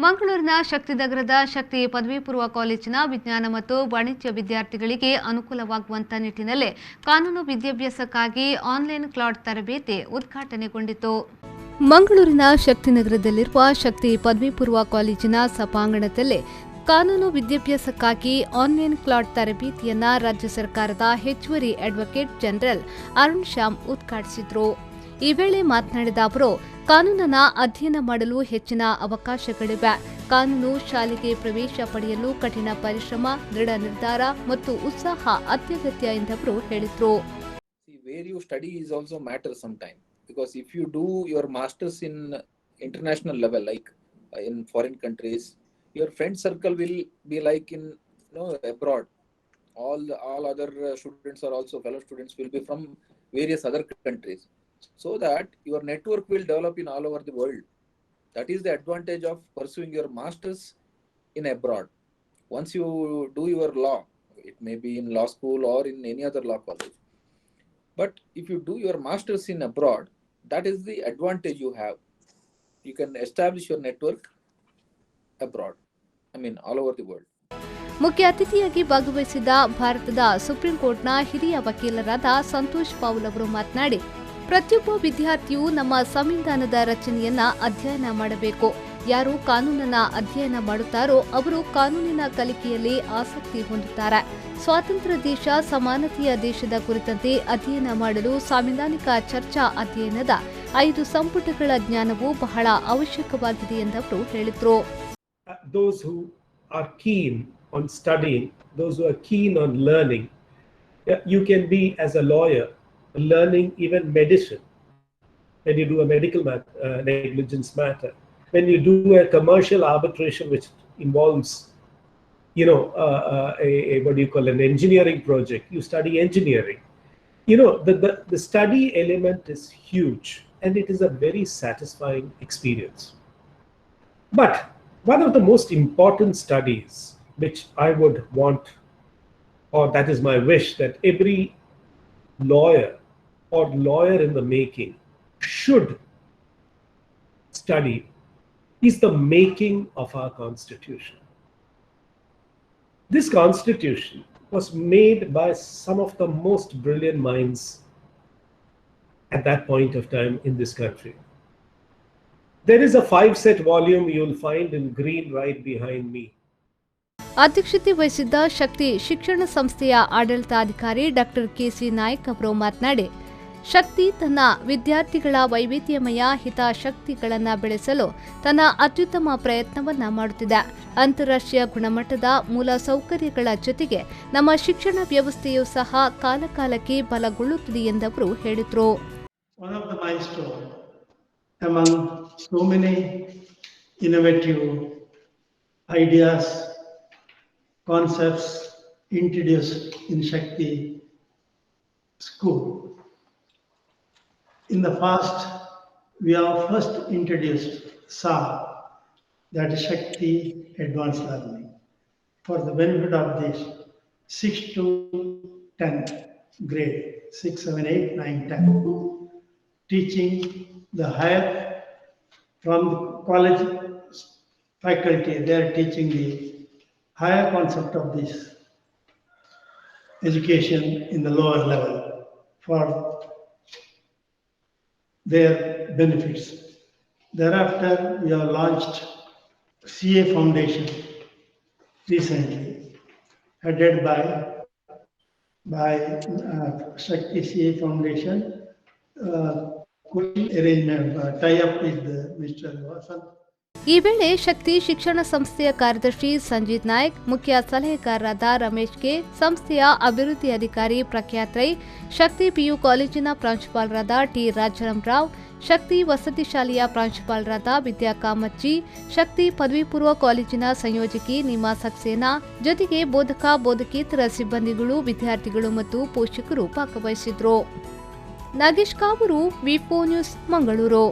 ಮಂಗಳೂರಿನ ಶಕ್ತಿನಗರದ ಶಕ್ತಿ ಪದವಿ ಪೂರ್ವ ಕಾಲೇಜಿನ ವಿಜ್ಞಾನ ಮತ್ತು ವಾಣಿಜ್ಯ ವಿದ್ಯಾರ್ಥಿಗಳಿಗೆ ಅನುಕೂಲವಾಗುವಂತ ನಿಟ್ಟಿನಲ್ಲಿ ಕಾನೂನು ವಿದ್ಯಾಭ್ಯಾಸಕ್ಕಾಗಿ ಆನ್ಲೈನ್ ಕ್ಲಾಸ್ ತರಬೇತಿ ಉದ್ಘಾಟನೆಗೊಂಡಿತು. ಮಂಗಳೂರಿನ ಶಕ್ತಿನಗರದಲ್ಲಿರುವ ಶಕ್ತಿ ಪದವಿ ಪೂರ್ವ ಕಾಲೇಜಿನ ಸಭಾಂಗಣದಲ್ಲಿ ಕಾನೂನು ವಿದ್ಯಾಭ್ಯಾಸಕ್ಕಾಗಿ ಆನ್ಲೈನ್ ಕ್ಲಾಸ್ ತರಬೇತಿಯನ್ನ ರಾಜ್ಯ ಸರ್ಕಾರದ ಹೆಚ್ಚುವರಿ ಅಡ್ವೊಕೇಟ್ ಜನರಲ್ ಅರುಣ್ ಶ್ಯಾಮ್ ಉದ್ಘಾಟಿಸಿದರು. ಈ ವೇಳೆ ಮಾತನಾಡಿದ ಅವರು, ಕಾನೂನನ್ನ ಅಧ್ಯಯನ ಮಾಡಲು ಹೆಚ್ಚಿನ ಅವಕಾಶಗಳಿವೆ. ಕಾನೂನು ಶಾಲೆಗೆ ಪ್ರವೇಶ ಪಡೆಯಲು ಕಠಿಣ ಪರಿಶ್ರಮ, ದೃಢ ನಿರ್ಧಾರ ಮತ್ತು ಉತ್ಸಾಹ ಅತ್ಯಗತ್ಯ ಎಂದವರು ಹೇಳಿದರು. Where you study is also matter sometimes, because if you do your masters in international level, like in foreign countries, your friend circle will be like in abroad. All other students are also fellow students will be from various other countries, so that your network will develop in all over the world. That is the advantage of pursuing your masters in abroad. Once you do your law, it may be in law school or in any other law college, but if you do your masters in abroad, that is the advantage you have. You can establish your network abroad, all over the world. ಮುಖ್ಯ ಅತಿಥಿಯಾಗಿ ಭಾಗವಹಿಸಿದ ಭಾರತದ supreme ಕೋರ್ಟ್ನ ಹಿರಿಯ ವಕೀಲರಾದ Santosh Paul ಅವರು ಮಾತನಾಡಿ, ಪ್ರತಿಯೊಬ್ಬ ವಿದ್ಯಾರ್ಥಿಯು ನಮ್ಮ ಸಂವಿಧಾನದ ರಚನೆಯನ್ನ ಅಧ್ಯಯನ ಮಾಡಬೇಕು. ಯಾರು ಕಾನೂನನ್ನ ಅಧ್ಯಯನ ಮಾಡುತ್ತಾರೋ ಅವರು ಕಾನೂನಿನ ಕಲಿಕೆಯಲ್ಲಿ ಆಸಕ್ತಿ ಹೊಂದುತ್ತಾರೆ. ಸ್ವಾತಂತ್ರ್ಯ ದೇಶ, ಸಮಾನತೆಯ ದೇಶದ ಕುರಿತಂತೆ ಅಧ್ಯಯನ ಮಾಡಲು ಸಾಂವಿಧಾನಿಕ ಚರ್ಚಾ ಅಧ್ಯಯನದ 5 ಸಂಪುಟಗಳ ಜ್ಞಾನವು ಬಹಳ ಅವಶ್ಯಕವಾಗಿದೆ ಎಂದವರು ಹೇಳಿದರು. Those who are keen on studying, those who are keen on learning, you can be as a lawyer learning even medicine when you do a medical negligence matter, when you do a commercial arbitration which involves what do you call an engineering project, you study engineering. The study element is huge and it is a very satisfying experience. But one of the most important studies which I would want, or that is my wish, that every lawyer or lawyer in the making should study is the making of our Constitution. This Constitution was made by some of the most brilliant minds at that point of time in this country. There is a 5-set volume you will find in green right behind me. ಅಧ್ಯಕ್ಷತೆ ವಹಿಸಿದ್ದ ಶಕ್ತಿ ಶಿಕ್ಷಣ ಸಂಸ್ಥೆಯ ಆಡಳಿತಾಧಿಕಾರಿ doctor KC Naik ಅವರು ಮಾತನಾಡಿ, ಶಕ್ತಿ ತನ್ನ ವಿದ್ಯಾರ್ಥಿಗಳ ವೈವಿಧ್ಯಮಯ ಹಿತಾಸಕ್ತಿಗಳನ್ನು ಬೆಳೆಸಲು ತನ್ನ ಅತ್ಯುತ್ತಮ ಪ್ರಯತ್ನವನ್ನ ಮಾಡುತ್ತಿದೆ. ಅಂತಾರಾಷ್ಟ್ರೀಯ ಗುಣಮಟ್ಟದ ಮೂಲ ಸೌಕರ್ಯಗಳ ಜೊತೆಗೆ ನಮ್ಮ ಶಿಕ್ಷಣ ವ್ಯವಸ್ಥೆಯೂ ಸಹ ಕಾಲಕಾಲಕ್ಕೆ ಬಲಗೊಳ್ಳುತ್ತಿದೆ ಎಂದವರು ಹೇಳಿದರು. Among so many innovative ideas, concepts introduced in Shakti school. In the past, we have first introduced SAR, that is Shakti Advanced Learning, for the benefit of this 6 to 10 grade, 6, 7, 8, 9, 10, teaching the higher from the college faculty. They are teaching the higher concept of this education in the lower level for their benefits. Thereafter, we have launched CA Foundation recently, headed by Shakti CA Foundation. Arrangement tie-up with Mr. Vasan. ಈ ವೇಳೆ ಶಕ್ತಿ ಶಿಕ್ಷಣ ಸಂಸ್ಥೆಯ ಕಾರ್ಯದರ್ಶಿ ಸಂಜಿತ್ ನಾಯ್ಕ್, ಮುಖ್ಯ ಸಲಹೆಗಾರರಾದ Ramesh K, ಸಂಸ್ಥೆಯ ಅಭಿವೃದ್ಧಿ ಅಧಿಕಾರಿ ಪ್ರಖ್ಯಾತ್ ರೈ, ಶಕ್ತಿ PU ಕಾಲೇಜಿನ ಪ್ರಾಂಶುಪಾಲರಾದ ಟಿ ರಾಜಾರಾಮ್ ರಾವ್, ಶಕ್ತಿ ವಸತಿ ಶಾಲೆಯ ಪ್ರಾಂಶುಪಾಲರಾದ ವಿದ್ಯಾ ಕಾಮಚ್ಚಿ, ಶಕ್ತಿ ಪದವಿ ಪೂರ್ವ ಕಾಲೇಜಿನ ಸಂಯೋಜಕಿ ನಿಮಾ ಸಕ್ಸೇನಾ ಜೊತೆಗೆ ಬೋಧಕ ಬೋಧಕೇತರ ಸಿಬ್ಬಂದಿಗಳು, ವಿದ್ಯಾರ್ಥಿಗಳು ಮತ್ತು ಪೋಷಕರು ಭಾಗವಹಿಸಿದ್ರು. ನಾಗೇಶ್ ಕಾವೂರು, ವಿ4 ನ್ಯೂಸ್, ಮಂಗಳೂರು.